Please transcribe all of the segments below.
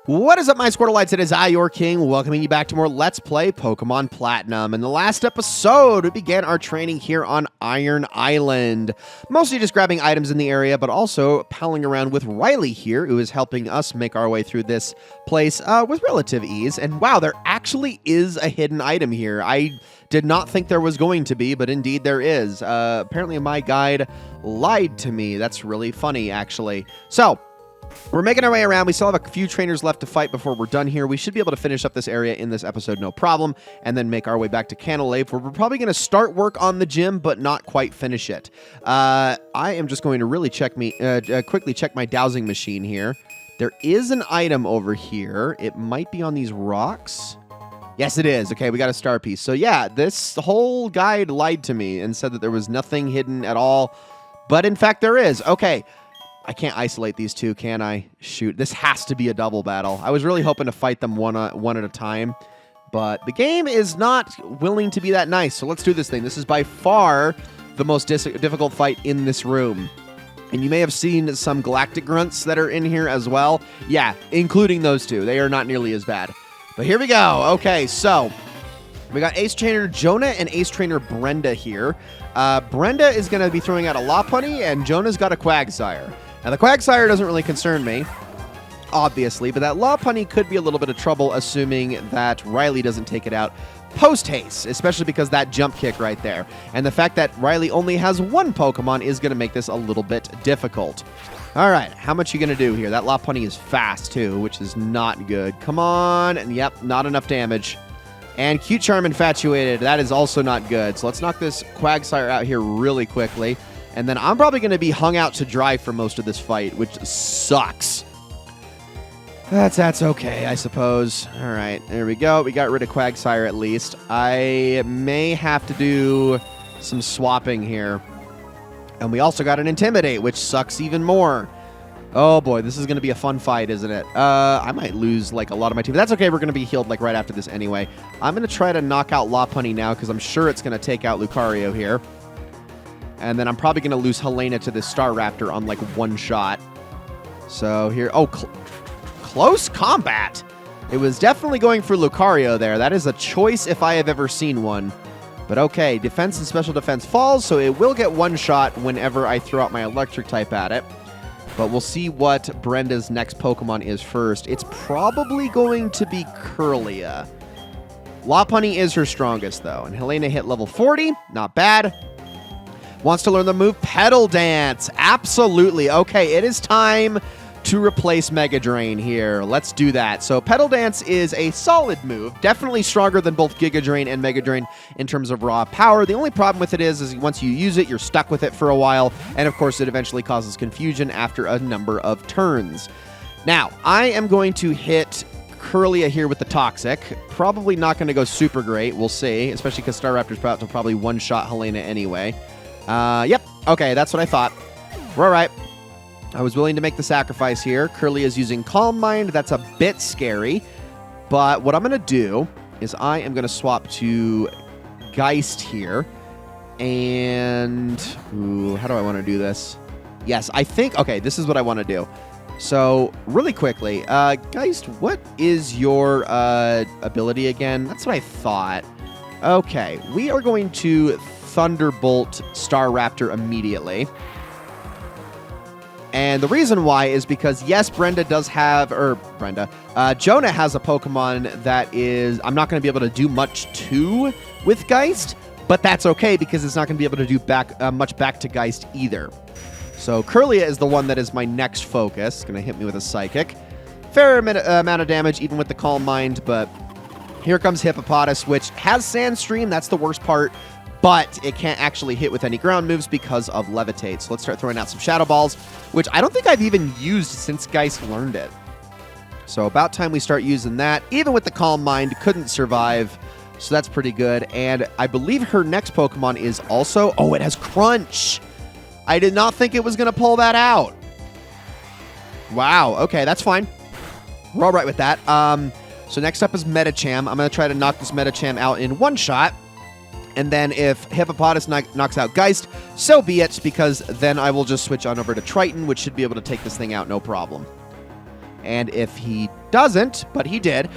What is up, my Squirtleites? It is I, your king, welcoming you back to more Let's Play Pokemon Platinum. In the last episode, we began our training here on Iron Island. Mostly just grabbing items in the area, but also palling around with Riley here, who is helping us make our way through this place with relative ease. And wow, there actually is a hidden item here. I did not think there was going to be, but indeed there is. Apparently my guide lied to me. That's really funny, actually. So, we're making our way around. We still have a few trainers left to fight before we're done here. We should be able to finish up this area in this episode, no problem, and then make our way back to Canalave, where we're probably going to start work on the gym, but not quite finish it. I am just going to really quickly check my dowsing machine here. There is an item over here. It might be on these rocks. Yes, it is. Okay, we got a star piece. So yeah, this whole guide lied to me and said that there was nothing hidden at all, but in fact there is. Okay. I can't isolate these two, can I? Shoot, this has to be a double battle. I was really hoping to fight them one at a time, but the game is not willing to be that nice, so let's do this thing. This is by far the most difficult fight in this room. And you may have seen some Galactic Grunts that are in here as well. Yeah, including those two. They are not nearly as bad. But here we go. Okay, so we got Ace Trainer Jonah and Ace Trainer Brenda here. Brenda is going to be throwing out a Lopunny, and Jonah's got a Quagsire. Now, the Quagsire doesn't really concern me, obviously, but that Lopunny could be a little bit of trouble, assuming that Riley doesn't take it out post-haste, especially because that jump kick right there. And the fact that Riley only has one Pokemon is going to make this a little bit difficult. All right, how much you going to do here? That Lopunny is fast, too, which is not good. Come on. And yep, not enough damage. And Cute Charm Infatuated, that is also not good. So let's knock this Quagsire out here really quickly. And then I'm probably going to be hung out to dry for most of this fight, which sucks. That's okay, I suppose. All right, there we go. We got rid of Quagsire at least. I may have to do some swapping here. And we also got an Intimidate, which sucks even more. Oh boy, this is going to be a fun fight, isn't it? I might lose like a lot of my team. But that's okay, we're going to be healed like right after this anyway. I'm going to try to knock out Lopunny now because I'm sure it's going to take out Lucario here. And then I'm probably going to lose Helena to this Staraptor on like one shot. So here, oh, close combat. It was definitely going for Lucario there. That is a choice if I have ever seen one. But okay, defense and special defense falls, so it will get one shot whenever I throw out my electric type at it. But we'll see what Brenda's next Pokemon is first. It's probably going to be Kirlia. Lopunny is her strongest, though. And Helena hit level 40. Not bad. Wants to learn the move Petal Dance. Absolutely. Okay, it is time to replace Mega Drain here. Let's do that. So Petal Dance is a solid move. Definitely stronger than both Giga Drain and Mega Drain in terms of raw power. The only problem with it is once you use it, you're stuck with it for a while. And of course, it eventually causes confusion after a number of turns. Now, I am going to hit Kirlia here with the Toxic. Probably not going to go super great. We'll see, especially because Staraptor's about to probably one-shot Helena anyway. Yep. Okay, that's what I thought. We're all right. I was willing to make the sacrifice here. Kirlia is using Calm Mind. That's a bit scary. But what I'm going to do is I am going to swap to Geist here. And ooh, how do I want to do this? Yes, I think, okay, this is what I want to do. So, really quickly, Geist, what is your ability again? That's what I thought. Okay, we are going to Thunderbolt Staraptor immediately. And the reason why is because, yes, Jonah has a Pokemon that is, I'm not going to be able to do much to with Geist, but that's okay because it's not going to be able to do much back to Geist either. So Kirlia is the one that is my next focus. It's going to hit me with a Psychic. Fair amount of damage, even with the Calm Mind, but here comes Hippopotas, which has Sandstream. That's the worst part. But it can't actually hit with any ground moves because of Levitate. So let's start throwing out some Shadow Balls, which I don't think I've even used since Geist learned it. So about time we start using that. Even with the Calm Mind, couldn't survive. So that's pretty good. And I believe her next Pokemon is also... Oh, it has Crunch. I did not think it was going to pull that out. Wow. Okay, that's fine. We're all right with that. So next up is Medicham. I'm going to try to knock this Medicham out in one shot. And then if Hippopotas knocks out Geist, so be it, because then I will just switch on over to Triton, which should be able to take this thing out no problem. And if he doesn't, but he did,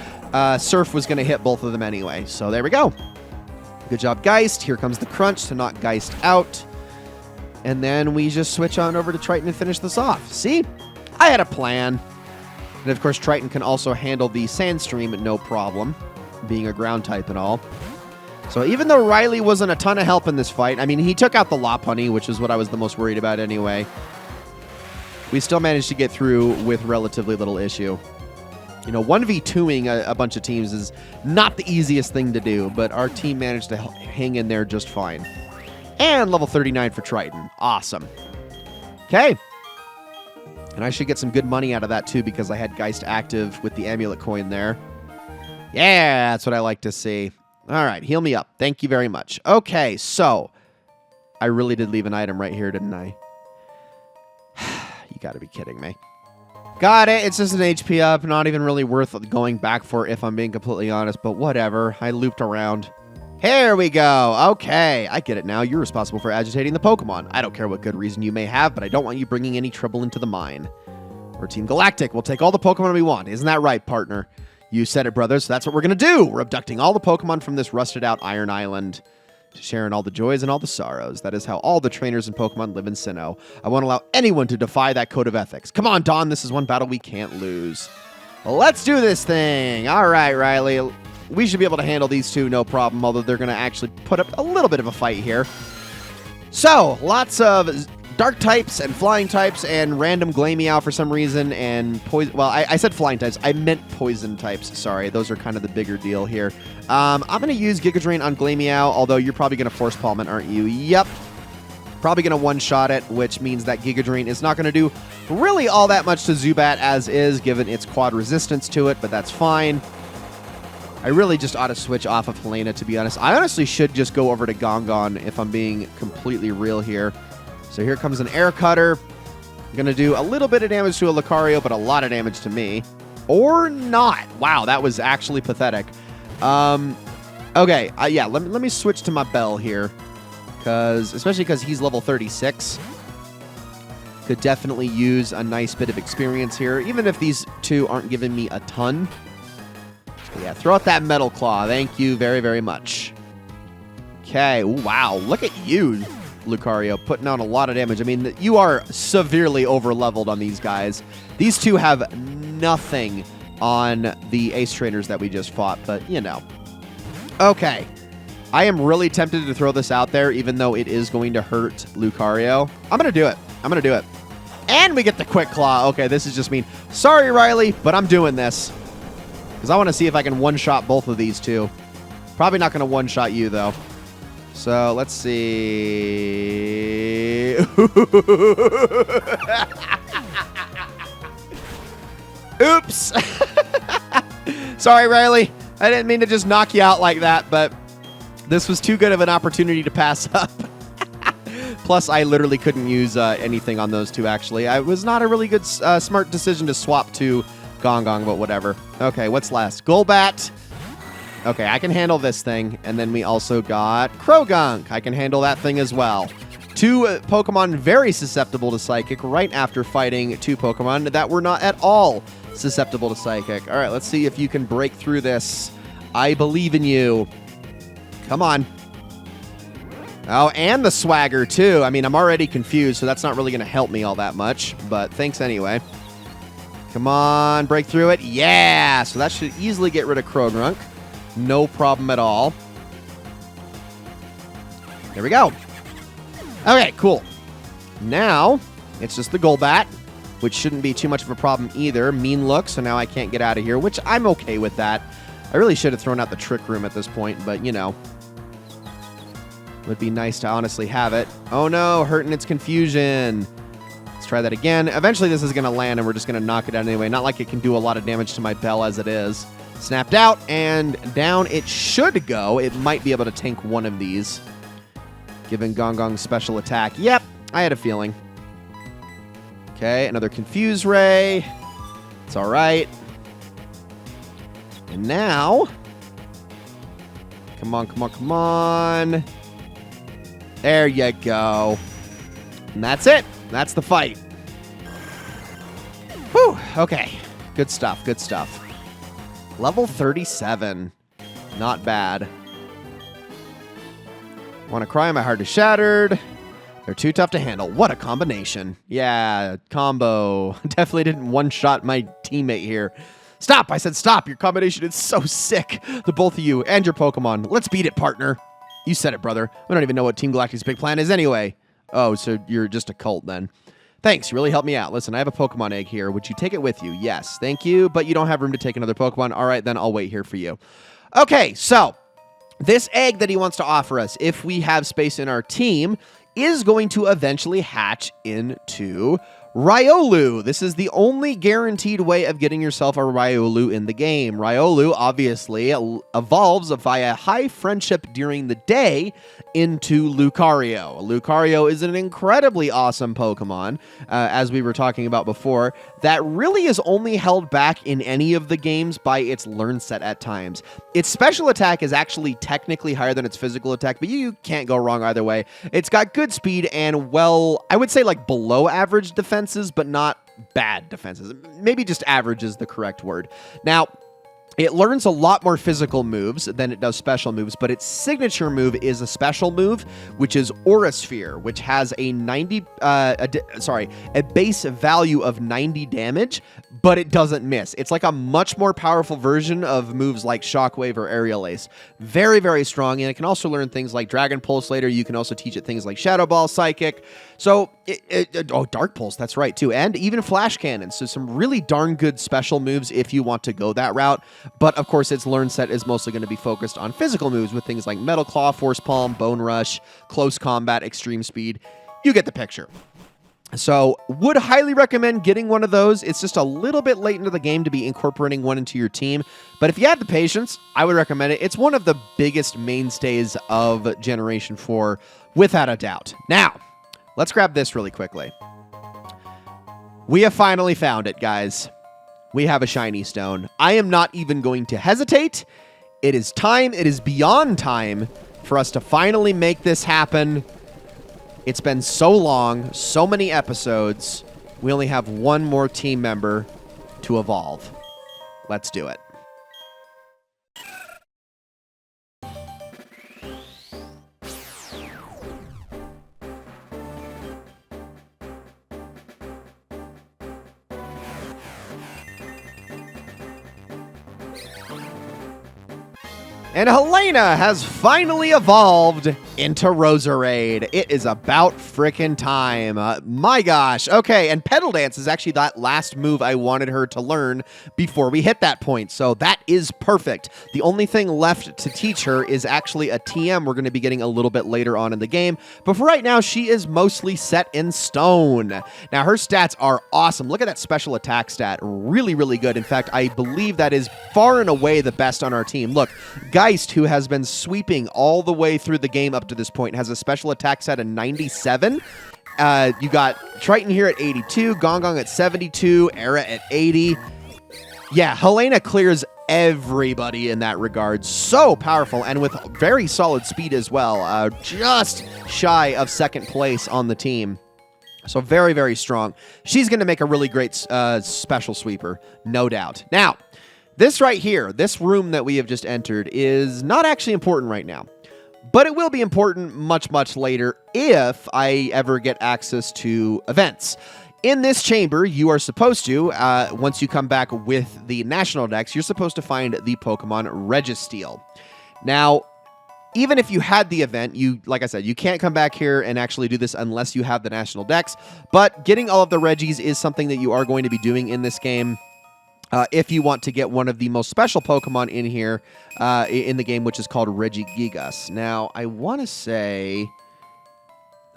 Surf was going to hit both of them anyway. So there we go. Good job, Geist. Here comes the crunch to knock Geist out. And then we just switch on over to Triton and finish this off. See? I had a plan. And of course, Triton can also handle the Sandstream no problem, being a ground type and all. So even though Riley wasn't a ton of help in this fight, I mean, he took out the Lopunny, which is what I was the most worried about anyway. We still managed to get through with relatively little issue. You know, 1v2ing a bunch of teams is not the easiest thing to do, but our team managed to hang in there just fine. And level 39 for Triton. Awesome. Okay. And I should get some good money out of that, too, because I had Geist active with the amulet coin there. Yeah, that's what I like to see. All right, heal me up. Thank you very much. Okay, so I really did leave an item right here, didn't I? You got to be kidding me. Got it. It's just an HP up. Not even really worth going back for, if I'm being completely honest, but whatever. I looped around. Here we go. Okay, I get it now. You're responsible for agitating the Pokemon. I don't care what good reason you may have, but I don't want you bringing any trouble into the mine. We're Team Galactic. We'll take all the Pokemon we want. Isn't that right, partner? You said it, brothers. So that's what we're going to do. We're abducting all the Pokemon from this rusted-out Iron Island to share in all the joys and all the sorrows. That is how all the trainers and Pokemon live in Sinnoh. I won't allow anyone to defy that code of ethics. Come on, Dawn. This is one battle we can't lose. Well, let's do this thing. All right, Riley. We should be able to handle these two, no problem, although they're going to actually put up a little bit of a fight here. So, lots of dark types and flying types and random Glameow for some reason and poison. Well, I said flying types. I meant poison types. Sorry, those are kind of the bigger deal here. I'm going to use Giga Drain on Glameow, although you're probably going to Force Palm it, aren't you? Yep. Probably going to one-shot it, which means that Giga Drain is not going to do really all that much to Zubat as is, given its quad resistance to it, but that's fine. I really just ought to switch off of Helena, to be honest. I honestly should just go over to Gongon if I'm being completely real here. So here comes an Air Cutter. I'm going to do a little bit of damage to a Lucario, but a lot of damage to me. Or not. Wow, that was actually pathetic. Okay, yeah, let me switch to my Bell here. Especially because he's level 36. Could definitely use a nice bit of experience here, even if these two aren't giving me a ton. Yeah, throw out that Metal Claw. Thank you very, very much. Okay, wow, look at you, Lucario, putting out a lot of damage. I mean, you are severely over-leveled on these guys. These two have nothing on the Ace Trainers that we just fought, but, you know. Okay, I am really tempted to throw this out there, even though it is going to hurt Lucario. I'm going to do it. I'm going to do it. And we get the Quick Claw. Okay, this is just mean. Sorry, Riley, but I'm doing this. Because I want to see if I can one-shot both of these two. Probably not going to one-shot you, though. So, let's see. Oops. Sorry, Riley. I didn't mean to just knock you out like that, but this was too good of an opportunity to pass up. Plus, I literally couldn't use anything on those two, actually. It was not a really good, smart decision to swap to Gongon, but whatever. Okay, what's last? Golbat. Okay, I can handle this thing. And then we also got Krogunk. I can handle that thing as well. Two Pokemon very susceptible to Psychic right after fighting two Pokemon that were not at all susceptible to Psychic. All right, let's see if you can break through this. I believe in you. Come on. Oh, and the Swagger, too. I mean, I'm already confused, so that's not really going to help me all that much. But thanks anyway. Come on, break through it. Yeah! So that should easily get rid of Krogunk. No problem at all. There we go. Okay, cool. Now, it's just the Golbat, which shouldn't be too much of a problem either. Mean look, so now I can't get out of here, which I'm okay with that. I really should have thrown out the Trick Room at this point, but, you know. Would be nice to honestly have it. Oh no, hurting its confusion. Let's try that again. Eventually this is going to land and we're just going to knock it out anyway. Not like it can do a lot of damage to my Bell as it is. Snapped out and down it should go. It might be able to tank one of these. Given Gongong's special attack. Yep, I had a feeling. Okay, another Confuse Ray. It's alright. And now... Come on, come on, come on. There you go. And that's it. That's the fight. Whew. Okay. Good stuff, good stuff. Level 37. Not bad. Want to cry? My heart is shattered. They're too tough to handle. What a combination. Yeah, combo. Definitely didn't one-shot my teammate here. Stop! I said stop! Your combination is so sick. The both of you and your Pokemon. Let's beat it, partner. You said it, brother. We don't even know what Team Galactic's big plan is anyway. Oh, so you're just a cult then. Thanks, you really helped me out. Listen, I have a Pokemon egg here. Would you take it with you? Yes, thank you, but you don't have room to take another Pokemon. All right, then I'll wait here for you. Okay, so this egg that he wants to offer us, if we have space in our team, is going to eventually hatch into Riolu. This is the only guaranteed way of getting yourself a Riolu in the game. Riolu obviously evolves via high friendship during the day into Lucario. Lucario is an incredibly awesome Pokemon, as we were talking about before, that really is only held back in any of the games by its learn set at times. Its special attack is actually technically higher than its physical attack, but you can't go wrong either way. It's got good speed and, well, I would say like below average defenses, but not bad defenses. Maybe just average is the correct word. Now, it learns a lot more physical moves than it does special moves, but its signature move is a special move, which is Aura Sphere, which has a a base value of 90 damage, but it doesn't miss. It's like a much more powerful version of moves like Shockwave or Aerial Ace. Very, very strong, and it can also learn things like Dragon Pulse later. You can also teach it things like Shadow Ball, Psychic. So, Dark Pulse, that's right, too. And even Flash Cannon. So some really darn good special moves if you want to go that route. But, of course, its learn set is mostly going to be focused on physical moves with things like Metal Claw, Force Palm, Bone Rush, Close Combat, Extreme Speed. You get the picture. So, would highly recommend getting one of those. It's just a little bit late into the game to be incorporating one into your team. But if you have the patience, I would recommend it. It's one of the biggest mainstays of Generation 4, without a doubt. Now, let's grab this really quickly. We have finally found it, guys. We have a shiny stone. I am not even going to hesitate. It is time. It is beyond time for us to finally make this happen. It's been so long, so many episodes. We only have one more team member to evolve. Let's do it. And Helena has finally evolved into Roserade. It is about frickin' time. My gosh. Okay, and Petal Dance is actually that last move I wanted her to learn before we hit that point. So that is perfect. The only thing left to teach her is actually a TM we're going to be getting a little bit later on in the game. But for right now, she is mostly set in stone. Now, her stats are awesome. Look at that special attack stat. Really, really good. In fact, I believe that is far and away the best on our team. Look, Geist, who has been sweeping all the way through the game up to this point, has a special attack set of 97. You got Triton here at 82, Gong at 72, Era at 80. Yeah, Helena clears everybody in that regard. So powerful and with very solid speed as well. Just shy of second place on the team. So very, very strong. She's going to make a really great special sweeper, no doubt. Now, this right here, this room that we have just entered, is not actually important right now. But it will be important much, much later if I ever get access to events. In this chamber, you are supposed to, once you come back with the National Dex, you're supposed to find the Pokemon Registeel. Now, even if you had the event, like I said, you can't come back here and actually do this unless you have the National Dex. But getting all of the Regis is something that you are going to be doing in this game. If you want to get one of the most special Pokemon in here in the game, which is called Regigigas. Now, I want to say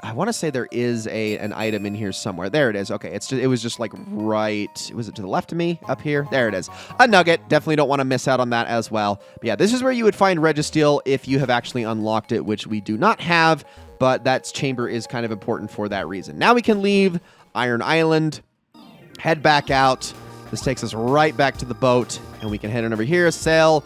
there is an item in here somewhere. There it is. Okay, it was just like right. Was it to the left of me up here? There it is. A nugget. Definitely don't want to miss out on that as well. But yeah, this is where you would find Registeel if you have actually unlocked it, which we do not have. But that chamber is kind of important for that reason. Now we can leave Iron Island, head back out. This takes us right back to the boat, and we can head on over here, sail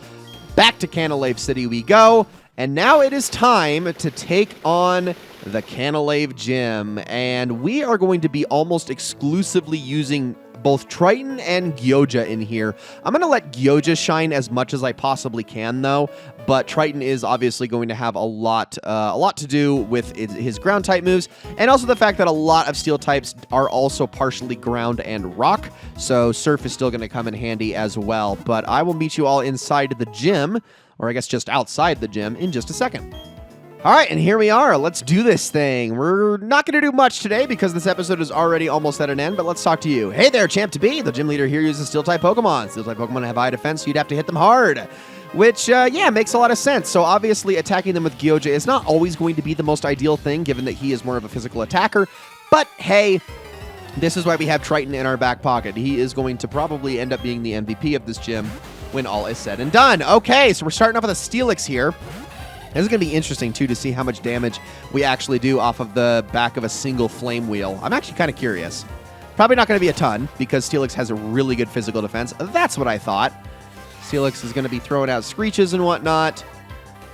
back to Canalave City we go. And now it is time to take on the Canalave Gym, and we are going to be almost exclusively using have both Triton and Gyoja in here. I'm going to let Gyoja shine as much as I possibly can, though. But Triton is obviously going to have a lot to do with his ground type moves, and also the fact that a lot of steel types are also partially ground and rock. So Surf is still going to come in handy as well. But I will meet you all inside the gym, or I guess just outside the gym, in just a second. All right, and here we are. Let's do this thing. We're not going to do much today because this episode is already almost at an end, but let's talk to you. Hey there, Champ-to-Be. The gym leader here uses Steel-type Pokemon. Steel-type Pokemon have high defense, so you'd have to hit them hard, which, yeah, makes a lot of sense. So obviously attacking them with Gyoja is not always going to be the most ideal thing, given that he is more of a physical attacker, but hey, this is why we have Triton in our back pocket. He is going to probably end up being the MVP of this gym when all is said and done. Okay, so we're starting off with a Steelix here. This is going to be interesting, too, to see how much damage we actually do off of the back of a single Flame Wheel. I'm actually kind of curious. Probably not going to be a ton, because Steelix has a really good physical defense. That's what I thought. Steelix is going to be throwing out Screeches and whatnot.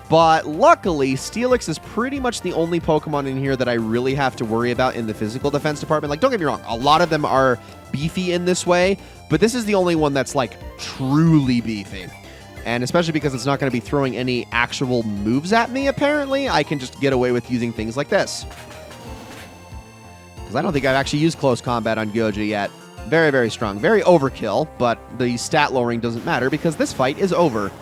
But luckily, Steelix is pretty much the only Pokemon in here that I really have to worry about in the physical defense department. Like, don't get me wrong, a lot of them are beefy in this way, but this is the only one that's, like, truly beefy. And especially because it's not going to be throwing any actual moves at me, apparently, I can just get away with using things like this. Because I don't think I've actually used close combat on Gyoja yet. Very, very strong. Very overkill, but the stat lowering doesn't matter because this fight is over.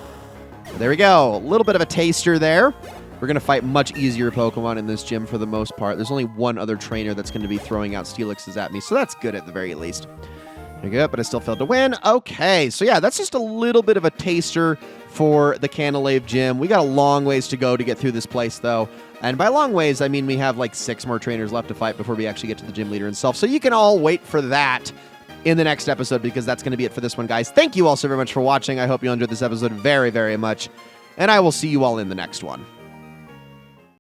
So there we go. A little bit of a taster there. We're going to fight much easier Pokemon in this gym for the most part. There's only one other trainer that's going to be throwing out Steelixes at me, so that's good at the very least. There we go, but I still failed to win. Okay, so yeah, that's just a little bit of a taster for the Canalave Gym. We got a long ways to go to get through this place, though. And by long ways, I mean we have like 6 more trainers left to fight before we actually get to the gym leader himself. So you can all wait for that in the next episode, because that's going to be it for this one, guys. Thank you all so very much for watching. I hope you enjoyed this episode very, very much. And I will see you all in the next one.